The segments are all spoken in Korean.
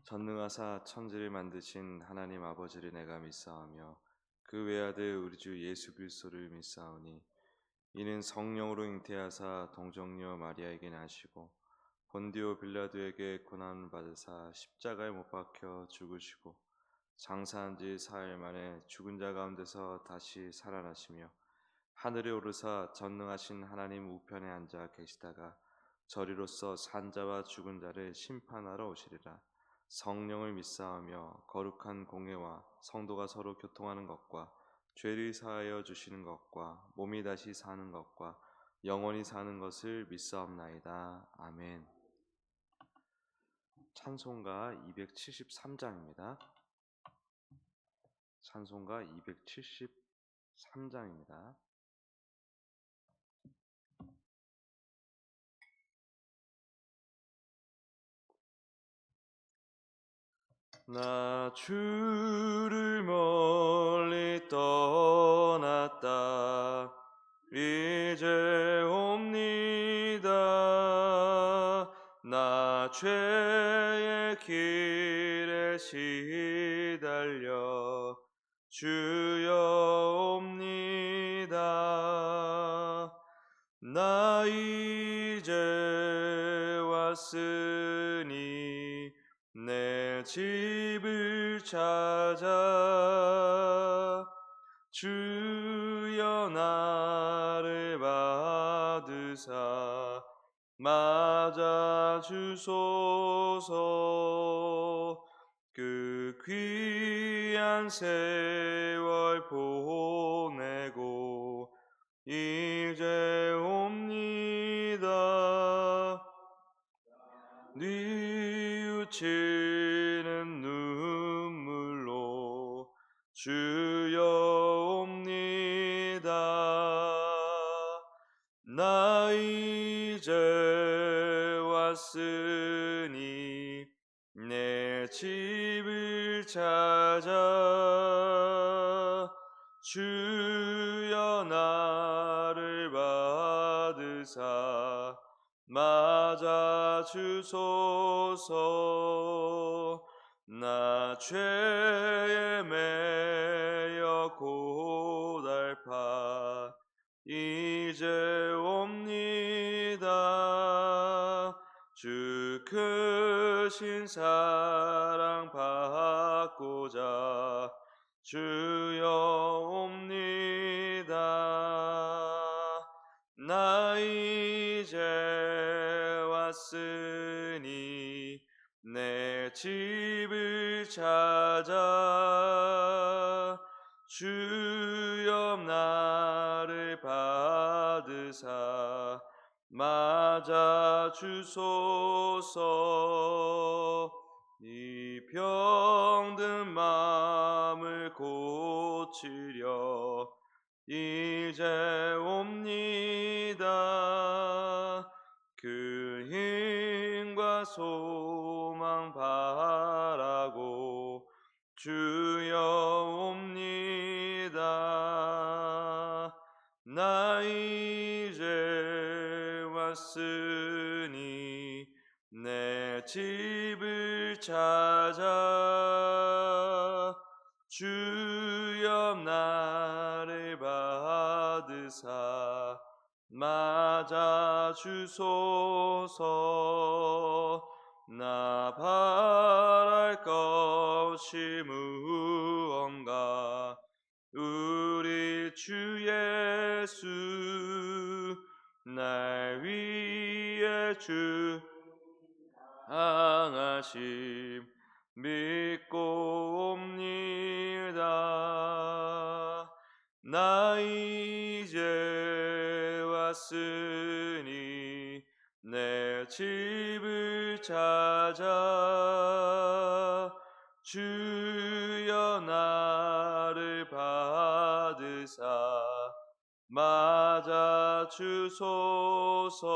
전능하사 천지를 만드신 하나님 아버지를 내가 믿사오며 그 외아들 우리 주 예수 그리스도를 믿사오니 이는 성령으로 잉태하사 동정녀 마리아에게 나시고 본디오 빌라도에게 고난을 받으사 십자가에 못 박혀 죽으시고 장사한 지 사흘 만에 죽은 자 가운데서 다시 살아나시며 하늘에 오르사 전능하신 하나님 우편에 앉아 계시다가 저리로서 산 자와 죽은 자를 심판하러 오시리라. 성령을 믿사오며 거룩한 공회와 성도가 서로 교통하는 것과 죄를 사하여 주시는 것과 몸이 다시 사는 것과 영원히 사는 것을 믿사옵나이다. 아멘. 찬송가 273장입니다. 찬송가 273장입니다. 나 주를 멀리 떠났다 이제 옵니다. 나 죄의 길에 시달려 주여 옵니다. 나 이제 왔으니 내 집을 찾아 주여 나를 받으사 맞아 주소서. 그 귀한 세월 보내고 이제 옵니다. 뉘우치는 눈물로 주여 옵니다. 나 이제 왔으니 내 집을 찾아 주여 나를 받으사 맞아 주소서. 나 죄에 매여 고달파 이제 옵니다. 주 크신 사랑 받고자 주여 옵니다. 나 이제 왔으니 내 집을 찾아 주여 나를 받으사 맞아 주소서. 이 병든 마음을 고치려 이제 옵니다. 그 힘과 소망 바라고 주여 옵니다. 나 이제 왔으니 내 집을 찾아 주여 나를 받으사 맞아 주소서. 나 바랄 것이 무언가 우리 주 예수 날 위해 주 항하심 믿고 옵니다. 나 이제 왔으니 내 집을 찾아 주여 나를 받으사 맞아 주소서.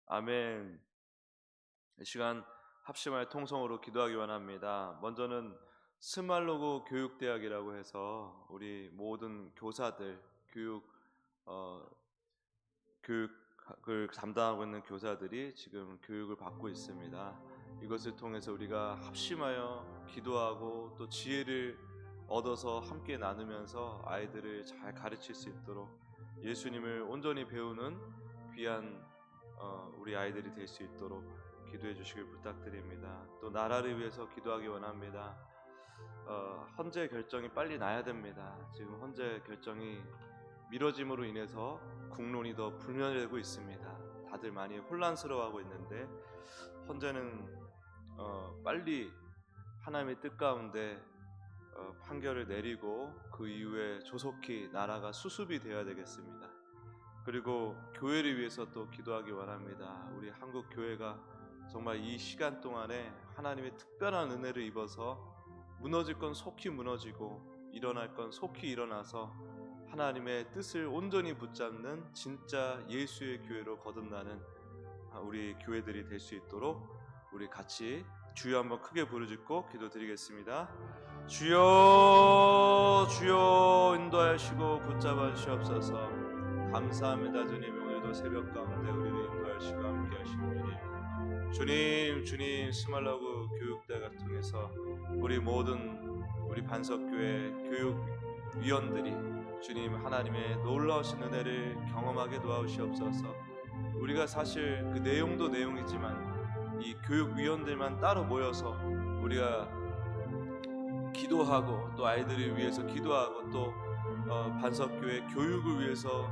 아멘. 이 시간 합심하여 통성으로 기도하기 원합니다. 먼저는 스말로그 교육대학이라고 해서 우리 모든 교사들 교육을 담당하고 있는 교사들이 지금 교육을 받고 있습니다. 이것을 통해서 우리가 합심하여 기도하고 또 지혜를 얻어서 함께 나누면서 아이들을 잘 가르칠 수 있도록 예수님을 온전히 배우는 귀한 우리 아이들이 될 수 있도록 기도해 주시길 부탁드립니다. 또 나라를 위해서 기도하기 원합니다. 헌재 결정이 빨리 나야 됩니다. 지금 헌재 결정이 미뤄짐으로 인해서 국론이 더 불면되고 있습니다. 다들 많이 혼란스러워하고 있는데 헌재는 빨리 하나님의 뜻 가운데 판결을 내리고 그 이후에 조속히 나라가 수습이 되어야 되겠습니다. 그리고 교회를 위해서 또 기도하기 원합니다. 우리 한국 교회가 정말 이 시간 동안에 하나님의 특별한 은혜를 입어서 무너질 건 속히 무너지고 일어날 건 속히 일어나서 하나님의 뜻을 온전히 붙잡는 진짜 예수의 교회로 거듭나는 우리 교회들이 될 수 있도록 우리 같이 주여 한번 크게 부르짖고 기도드리겠습니다. 주여 주여 인도하시고 붙잡아 주시옵소서. 감사합니다. 주님, 오늘도 새벽 가운데 우리를 인도하시고 함께 하시는 주님 스말라구 교육대학을 통해서 우리 모든 우리 반석교회 교육위원들이 주님 하나님의 놀라우신 은혜를 경험하게 도와주시옵소서. 우리가 사실 그 내용도 내용이지만 이 교육위원들만 따로 모여서 우리가 기도하고 또 아이들을 위해서 기도하고 또 반석교회 교육을 위해서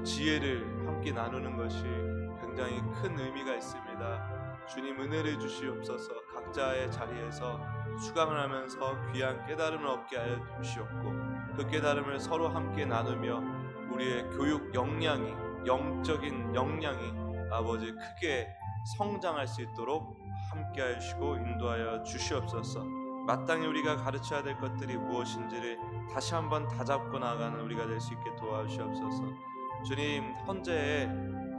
지혜를 함께 나누는 것이 굉장히 큰 의미가 있습니다. 주님 은혜를 주시옵소서. 각자의 자리에서 수강을 하면서 귀한 깨달음을 얻게 하여 주시옵고 그 깨달음을 서로 함께 나누며 우리의 교육 역량이 영적인 역량이 아버지 크게 성장할 수 있도록 함께 하시고 인도하여 주시옵소서. 마땅히 우리가 가르쳐야 될 것들이 무엇인지를 다시 한번 다잡고 나가는 우리가 될 수 있게 도와주시옵소서. 주님, 헌재에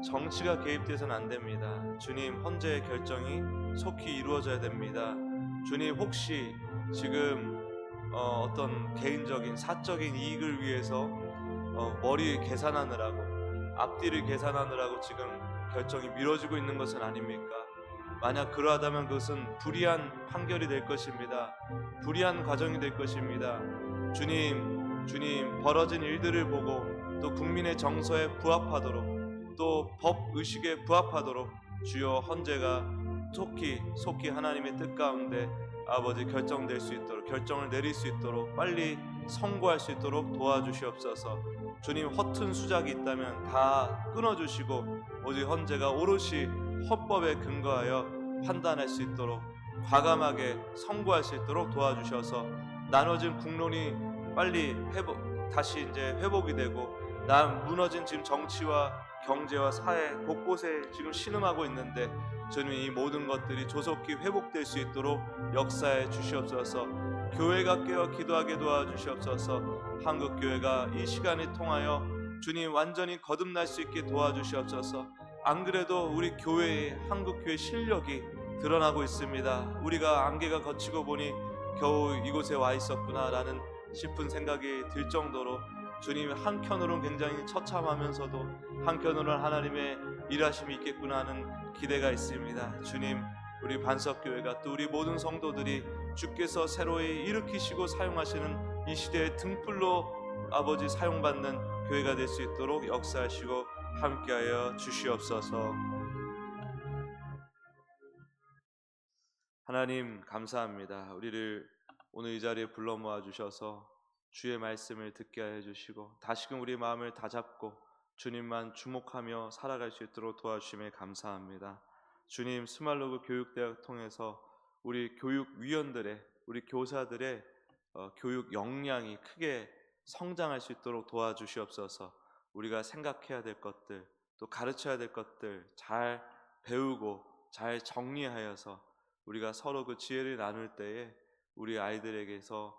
정치가 개입돼서는 안 됩니다. 주님, 헌재의 결정이 속히 이루어져야 됩니다. 주님, 혹시 지금 어떤 개인적인 사적인 이익을 위해서 머리 계산하느라고 앞뒤를 계산하느라고 지금 결정이 미뤄지고 있는 것은 아닙니까? 만약 그러하다면 그것은 불의한 판결이 될 것입니다. 불의한 과정이 될 것입니다. 주님 벌어진 일들을 보고 또 국민의 정서에 부합하도록 또 법의식에 부합하도록 주여 헌재가 속히 하나님의 뜻 가운데 아버지 결정될 수 있도록 결정을 내릴 수 있도록 빨리 선고할 수 있도록 도와주시옵소서. 주님, 허튼 수작이 있다면 다 끊어주시고 오직 헌재가 오롯이 헌법에 근거하여 판단할 수 있도록 과감하게 선고할 수 있도록 도와주셔서 나눠진 국론이 빨리 다시 이제 회복이 되고 무너진 지금 정치와 경제와 사회 곳곳에 지금 신음하고 있는데 주님, 이 모든 것들이 조속히 회복될 수 있도록 역사해 주시옵소서. 교회가 깨어 기도하게 도와주시옵소서. 한국교회가 이 시간을 통하여 주님 완전히 거듭날 수 있게 도와주시옵소서. 안 그래도 우리 교회의 한국교회 실력이 드러나고 있습니다. 우리가 안개가 걷히고 보니 겨우 이곳에 와 있었구나라는 싶은 생각이 들 정도로 주님, 한편으로는 굉장히 처참하면서도 한편으로는 하나님의 일하심이 있겠구나 하는 기대가 있습니다. 주님, 우리 반석교회가 또 우리 모든 성도들이 주께서 새로이 일으키시고 사용하시는 이 시대의 등불로 아버지 사용받는 교회가 될 수 있도록 역사하시고 함께하여 주시옵소서. 하나님 감사합니다. 우리를 오늘 이 자리에 불러 모아 주셔서 주의 말씀을 듣게 하여 주시고 다시금 우리 마음을 다잡고 주님만 주목하며 살아갈 수 있도록 도와주심에 감사합니다. 주님, 스말로그 교육대학 통해서 우리 교육위원들의 우리 교사들의 교육 역량이 크게 성장할 수 있도록 도와주시옵소서. 우리가 생각해야 될 것들 또 가르쳐야 될 것들 잘 배우고 잘 정리하여서 우리가 서로 그 지혜를 나눌 때에 우리 아이들에게서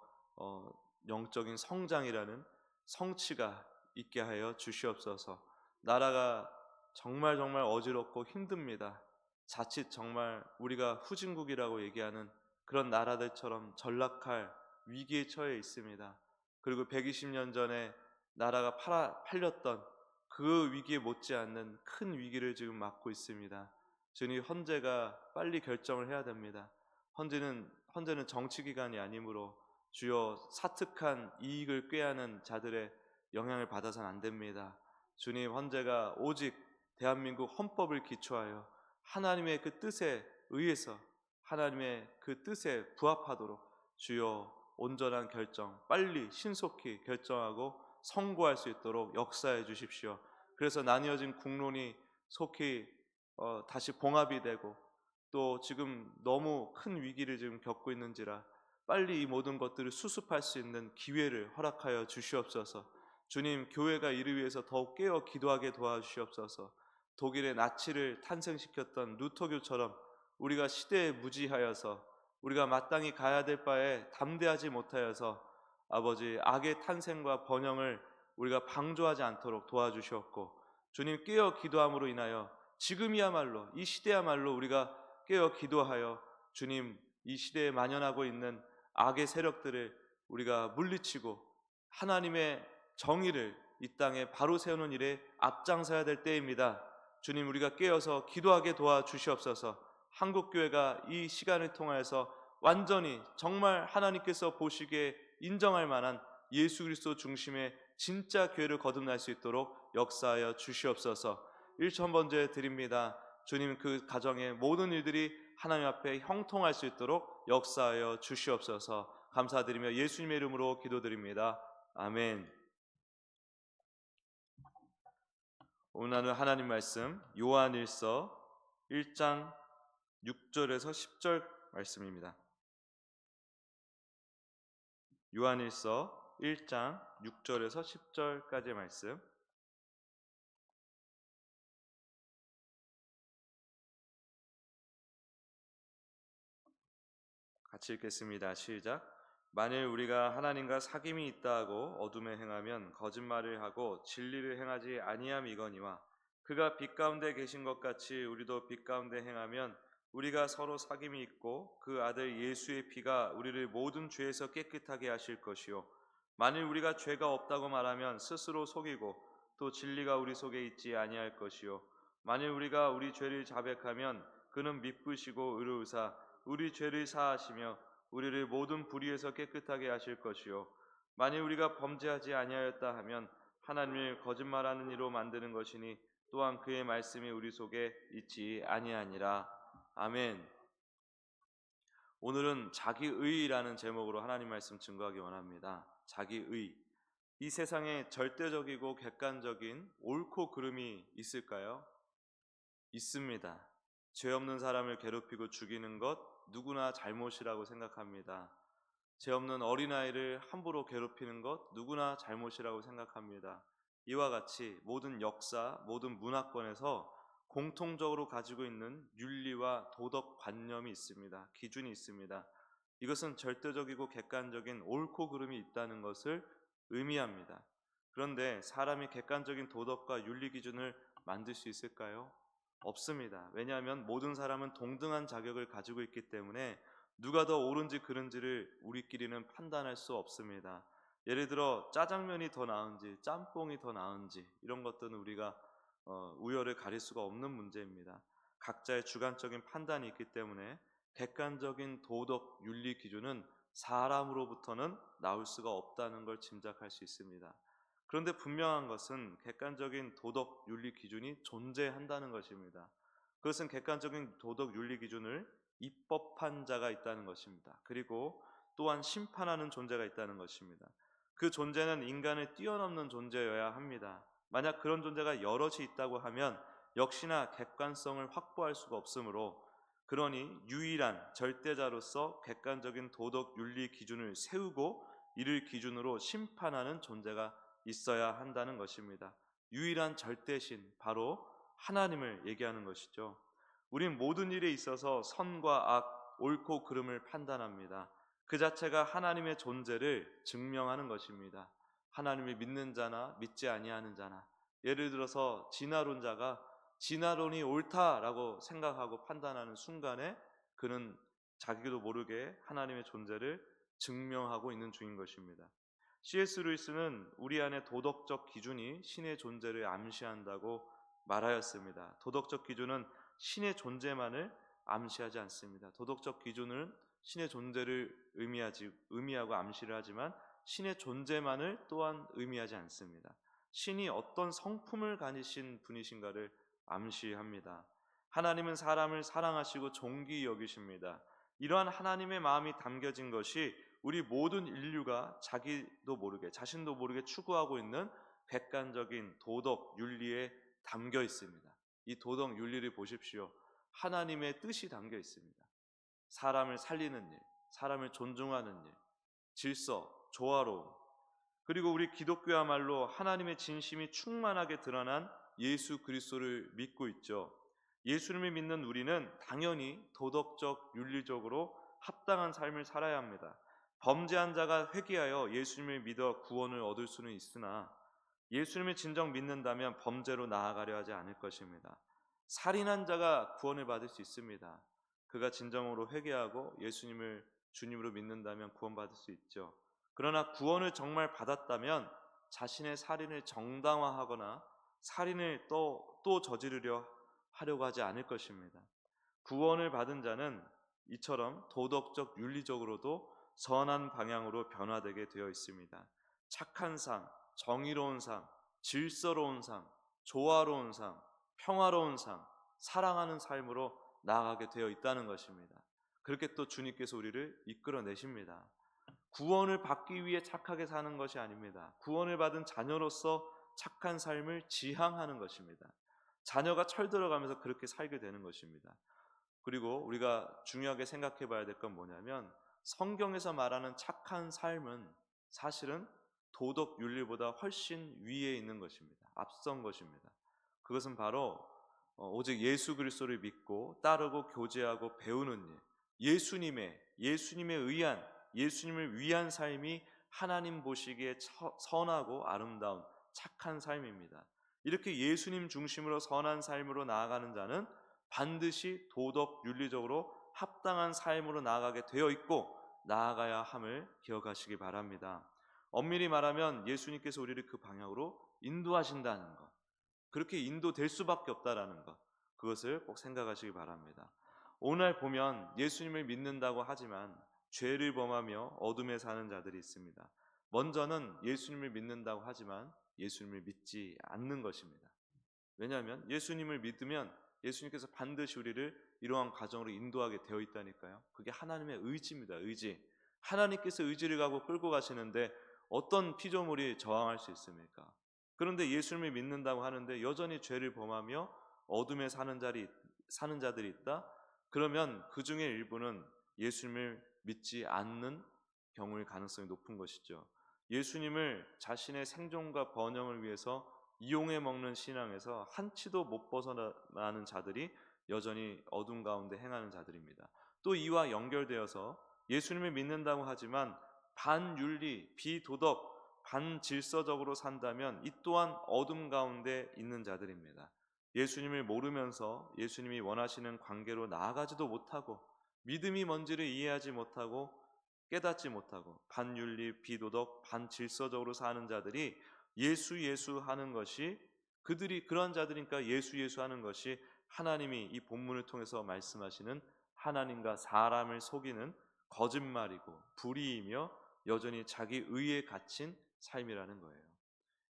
영적인 성장이라는 성취가 있게 하여 주시옵소서. 나라가 정말 어지럽고 힘듭니다. 자칫 정말 우리가 후진국이라고 얘기하는 그런 나라들처럼 전락할 위기에 처해 있습니다. 그리고 120년 전에 나라가 팔렸던 그 위기에 못지않는 큰 위기를 지금 맞고 있습니다. 주님, 헌재가 빨리 결정을 해야 됩니다. 헌재는 정치기관이 아니므로 주여 사특한 이익을 꾀하는 자들의 영향을 받아서는 안 됩니다. 주님, 헌재가 오직 대한민국 헌법을 기초하여 하나님의 그 뜻에 의해서 하나님의 그 뜻에 부합하도록 주여 온전한 결정 빨리 신속히 결정하고 선고할 수 있도록 역사해 주십시오. 그래서 나뉘어진 국론이 속히 다시 봉합이 되고, 또 지금 너무 큰 위기를 지금 겪고 있는지라 빨리 이 모든 것들을 수습할 수 있는 기회를 허락하여 주시옵소서. 주님, 교회가 이를 위해서 더욱 깨어 기도하게 도와주시옵소서. 독일의 나치를 탄생시켰던 루터교처럼 우리가 시대에 무지하여서 우리가 마땅히 가야 될 바에 담대하지 못하여서 아버지 악의 탄생과 번영을 우리가 방조하지 않도록 도와주시옵고, 주님, 깨어 기도함으로 인하여 지금이야말로 이 시대야말로 우리가 깨어 기도하여 주님, 이 시대에 만연하고 있는 악의 세력들을 우리가 물리치고 하나님의 정의를 이 땅에 바로 세우는 일에 앞장서야 될 때입니다. 주님, 우리가 깨어서 기도하게 도와주시옵소서. 한국교회가 이 시간을 통하여서 완전히 정말 하나님께서 보시기에 인정할 만한 예수 그리스도 중심의 진짜 교회를 거듭날 수 있도록 역사하여 주시옵소서. 1,000번째 드립니다. 주님, 그 가정의 모든 일들이 하나님 앞에 형통할 수 있도록 역사하여 주시옵소서. 감사드리며 예수님의 이름으로 기도드립니다. 아멘. 오늘 나눌 하나님 말씀 요한일서 1장 6절에서 10절 말씀입니다. 요한일서 1장 6절에서 10절까지의 말씀, 같이 읽겠습니다. 시작. 만일 우리가 하나님과 사귐이 있다 하고 어둠에 행하면 거짓말을 하고 진리를 행하지 아니함이거니와, 그가 빛 가운데 계신 것 같이 우리도 빛 가운데 행하면 우리가 서로 사귐이 있고 그 아들 예수의 피가 우리를 모든 죄에서 깨끗하게 하실 것이요, 만일 우리가 죄가 없다고 말하면 스스로 속이고 또 진리가 우리 속에 있지 아니할 것이요, 만일 우리가 우리 죄를 자백하면 그는 미쁘시고 의로우사 우리 죄를 사하시며 우리를 모든 불의에서 깨끗하게 하실 것이요, 만일 우리가 범죄하지 아니하였다 하면 하나님을 거짓말하는 이로 만드는 것이니 또한 그의 말씀이 우리 속에 있지 아니하니라. 아멘. 오늘은 자기의라는 제목으로 하나님 말씀 증거하기 원합니다. 자기의. 이 세상에 절대적이고 객관적인 옳고 그름이 있을까요? 있습니다. 죄 없는 사람을 괴롭히고 죽이는 것 누구나 잘못이라고 생각합니다. 죄 없는 어린아이를 함부로 괴롭히는 것 누구나 잘못이라고 생각합니다. 이와 같이 모든 역사, 모든 문화권에서 공통적으로 가지고 있는 윤리와 도덕 관념이 있습니다. 기준이 있습니다. 이것은 절대적이고 객관적인 옳고 그름이 있다는 것을 의미합니다. 그런데 사람이 객관적인 도덕과 윤리 기준을 만들 수 있을까요? 없습니다. 왜냐하면 모든 사람은 동등한 자격을 가지고 있기 때문에 누가 더 옳은지 그른지를 우리끼리는 판단할 수 없습니다. 예를 들어 짜장면이 더 나은지 짬뽕이 더 나은지 이런 것들은 우리가 우열을 가릴 수가 없는 문제입니다. 각자의 주관적인 판단이 있기 때문에 객관적인 도덕 윤리 기준은 사람으로부터는 나올 수가 없다는 걸 짐작할 수 있습니다. 그런데 분명한 것은 객관적인 도덕 윤리 기준이 존재한다는 것입니다. 그것은 객관적인 도덕 윤리 기준을 입법한 자가 있다는 것입니다. 그리고 또한 심판하는 존재가 있다는 것입니다. 그 존재는 인간을 뛰어넘는 존재여야 합니다. 만약 그런 존재가 여럿이 있다고 하면 역시나 객관성을 확보할 수가 없으므로, 그러니 유일한 절대자로서 객관적인 도덕 윤리 기준을 세우고 이를 기준으로 심판하는 존재가 있어야 한다는 것입니다. 유일한 절대신, 바로 하나님을 얘기하는 것이죠. 우린 모든 일에 있어서 선과 악, 옳고 그름을 판단합니다. 그 자체가 하나님의 존재를 증명하는 것입니다. 하나님을 믿는 자나 믿지 아니하는 자나, 예를 들어서 진화론자가 진화론이 옳다라고 생각하고 판단하는 순간에 그는 자기도 모르게 하나님의 존재를 증명하고 있는 중인 것입니다. C.S. 루이스는 우리 안에 도덕적 기준이 신의 존재를 암시한다고 말하였습니다. 도덕적 기준은 신의 존재만을 암시하지 않습니다. 도덕적 기준은 신의 존재를 의미하고 암시를 하지만 신의 존재만을 또한 의미하지 않습니다. 신이 어떤 성품을 가지신 분이신가를 암시합니다. 하나님은 사람을 사랑하시고 존귀히 여기십니다. 이러한 하나님의 마음이 담겨진 것이 우리 모든 인류가 자신도 모르게 추구하고 있는 객관적인 도덕 윤리에 담겨 있습니다. 이 도덕 윤리를 보십시오. 하나님의 뜻이 담겨 있습니다. 사람을 살리는 일, 사람을 존중하는 일, 질서, 조화로움, 그리고 우리 기독교야말로 하나님의 진심이 충만하게 드러난 예수 그리스도를 믿고 있죠. 예수님을 믿는 우리는 당연히 도덕적, 윤리적으로 합당한 삶을 살아야 합니다. 범죄한 자가 회개하여 예수님을 믿어 구원을 얻을 수는 있으나 예수님을 진정 믿는다면 범죄로 나아가려 하지 않을 것입니다. 살인한 자가 구원을 받을 수 있습니다. 그가 진정으로 회개하고 예수님을 주님으로 믿는다면 구원받을 수 있죠. 그러나 구원을 정말 받았다면 자신의 살인을 정당화하거나 살인을 또 저지르려 하려고 하지 않을 것입니다. 구원을 받은 자는 이처럼 도덕적 윤리적으로도 선한 방향으로 변화되게 되어 있습니다. 착한 삶, 정의로운 삶, 질서로운 삶, 조화로운 삶, 평화로운 삶, 사랑하는 삶으로 나아가게 되어 있다는 것입니다. 그렇게 또 주님께서 우리를 이끌어내십니다. 구원을 받기 위해 착하게 사는 것이 아닙니다. 구원을 받은 자녀로서 착한 삶을 지향하는 것입니다. 자녀가 철들어가면서 그렇게 살게 되는 것입니다. 그리고 우리가 중요하게 생각해 봐야 될 건 뭐냐면 성경에서 말하는 착한 삶은 사실은 도덕 윤리보다 훨씬 위에 있는 것입니다. 앞선 것입니다. 그것은 바로 오직 예수 그리스도를 믿고 따르고 교제하고 배우는 일, 예수님을 위한 삶이 하나님 보시기에 선하고 아름다운 착한 삶입니다. 이렇게 예수님 중심으로 선한 삶으로 나아가는 자는 반드시 도덕 윤리적으로 합당한 삶으로 나아가게 되어 있고 나아가야 함을 기억하시기 바랍니다. 엄밀히 말하면 예수님께서 우리를 그 방향으로 인도하신다는 것, 그렇게 인도될 수밖에 없다라는 것, 그것을 꼭 생각하시기 바랍니다. 오늘 보면 예수님을 믿는다고 하지만 죄를 범하며 어둠에 사는 자들이 있습니다. 먼저는 예수님을 믿는다고 하지만 예수님을 믿지 않는 것입니다. 왜냐하면 예수님을 믿으면 예수님께서 반드시 우리를 이러한 과정으로 인도하게 되어 있다니까요. 그게 하나님의 의지입니다. 의지. 하나님께서 의지를 갖고 끌고 가시는데 어떤 피조물이 저항할 수 있습니까? 그런데 예수님을 믿는다고 하는데 여전히 죄를 범하며 어둠에 사는 자들이 있다? 그러면 그 중에 일부는 예수님을 믿지 않는 경우일 가능성이 높은 것이죠. 예수님을 자신의 생존과 번영을 위해서 이용해 먹는 신앙에서 한치도 못 벗어나는 자들이 여전히 어둠 가운데 행하는 자들입니다. 또 이와 연결되어서 예수님을 믿는다고 하지만 반윤리, 비도덕, 반질서적으로 산다면 이 또한 어둠 가운데 있는 자들입니다. 예수님을 모르면서 예수님이 원하시는 관계로 나아가지도 못하고 믿음이 뭔지를 이해하지 못하고 깨닫지 못하고 반윤리, 비도덕, 반질서적으로 사는 자들이 예수 하는 것이 그런 자들이니까 예수 하는 것이 하나님이 이 본문을 통해서 말씀하시는 하나님과 사람을 속이는 거짓말이고 불의이며 여전히 자기 의에 갇힌 삶이라는 거예요.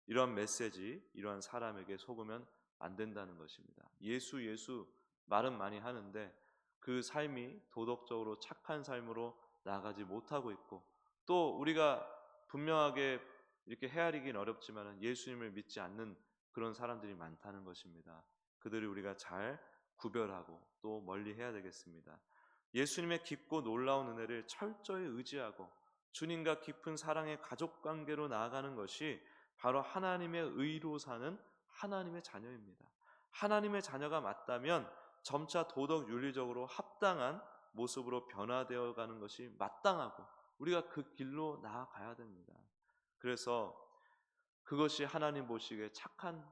이러한 메시지, 이러한 사람에게 속으면 안 된다는 것입니다. 예수 말은 많이 하는데 그 삶이 도덕적으로 착한 삶으로 나아가지 못하고 있고 또 우리가 분명하게 이렇게 헤아리긴 어렵지만 예수님을 믿지 않는 그런 사람들이 많다는 것입니다. 그들을 우리가 잘 구별하고 또 멀리 해야 되겠습니다. 예수님의 깊고 놀라운 은혜를 철저히 의지하고 주님과 깊은 사랑의 가족관계로 나아가는 것이 바로 하나님의 의로 사는 하나님의 자녀입니다. 하나님의 자녀가 맞다면 점차 도덕 윤리적으로 합당한 모습으로 변화되어 가는 것이 마땅하고 우리가 그 길로 나아가야 됩니다. 그래서 그것이 하나님 보시기에 착한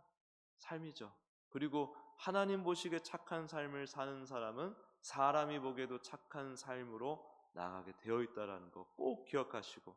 삶이죠. 그리고 하나님 보시기에 착한 삶을 사는 사람은 사람이 보기에도 착한 삶으로 나아가게 되어 있다는 거 꼭 기억하시고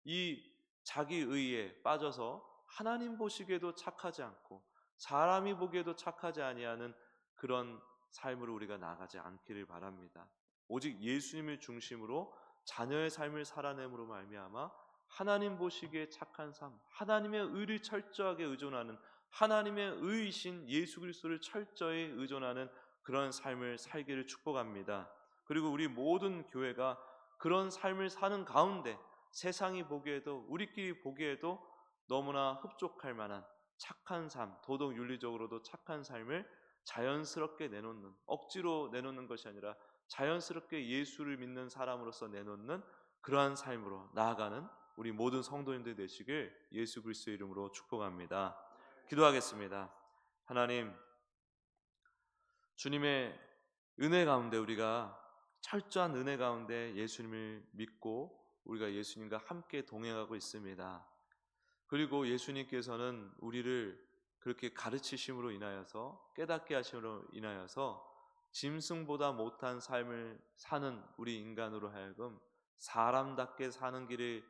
이 자기 의에 빠져서 하나님 보시기에도 착하지 않고 사람이 보기에도 착하지 아니하는 그런 삶으로 우리가 나가지 않기를 바랍니다. 오직 예수님을 중심으로 자녀의 삶을 살아냄으로 말미암아 하나님 보시기에 착한 삶, 하나님의 의를 철저하게 의존하는, 하나님의 의이신 예수 그리스도를 철저히 의존하는 그런 삶을 살기를 축복합니다. 그리고 우리 모든 교회가 그런 삶을 사는 가운데 세상이 보기에도, 우리끼리 보기에도 너무나 흡족할 만한 착한 삶, 도덕 윤리적으로도 착한 삶을 자연스럽게 내놓는, 억지로 내놓는 것이 아니라 자연스럽게 예수를 믿는 사람으로서 내놓는 그러한 삶으로 나아가는 우리 모든 성도님들 되시길 예수 그리스도의 이름으로 축복합니다. 기도하겠습니다. 하나님, 주님의 은혜 가운데, 우리가 철저한 은혜 가운데 예수님을 믿고 우리가 예수님과 함께 동행하고 있습니다. 그리고 예수님께서는 우리를 그렇게 가르치심으로 인하여서, 깨닫게 하심으로 인하여서 짐승보다 못한 삶을 사는 우리 인간으로 하여금 사람답게 사는 길을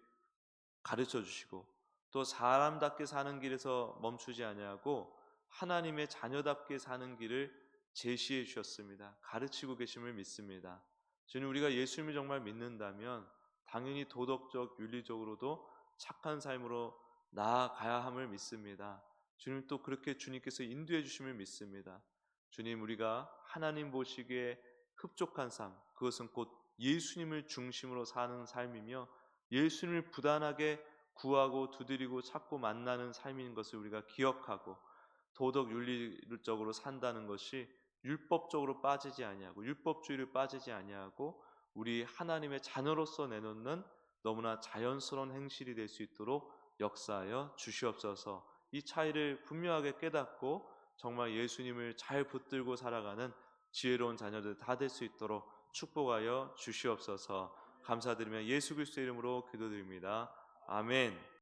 가르쳐 주시고, 또 사람답게 사는 길에서 멈추지 아니하고 하나님의 자녀답게 사는 길을 제시해 주셨습니다. 가르치고 계심을 믿습니다. 주님, 우리가 예수님을 정말 믿는다면 당연히 도덕적, 윤리적으로도 착한 삶으로 나아가야 함을 믿습니다. 주님, 또 그렇게 주님께서 인도해 주심을 믿습니다. 주님, 우리가 하나님 보시기에 흡족한 삶, 그것은 곧 예수님을 중심으로 사는 삶이며 예수님을 부단하게 구하고 두드리고 찾고 만나는 삶인 것을 우리가 기억하고, 도덕 윤리적으로 산다는 것이 율법적으로 빠지지 아니하고 율법주의를 빠지지 아니하고 우리 하나님의 자녀로서 내놓는 너무나 자연스러운 행실이 될 수 있도록 역사하여 주시옵소서. 이 차이를 분명하게 깨닫고 정말 예수님을 잘 붙들고 살아가는 지혜로운 자녀들 다 될 수 있도록 축복하여 주시옵소서. 감사드리며 예수 그리스도의 이름으로 기도드립니다. 아멘.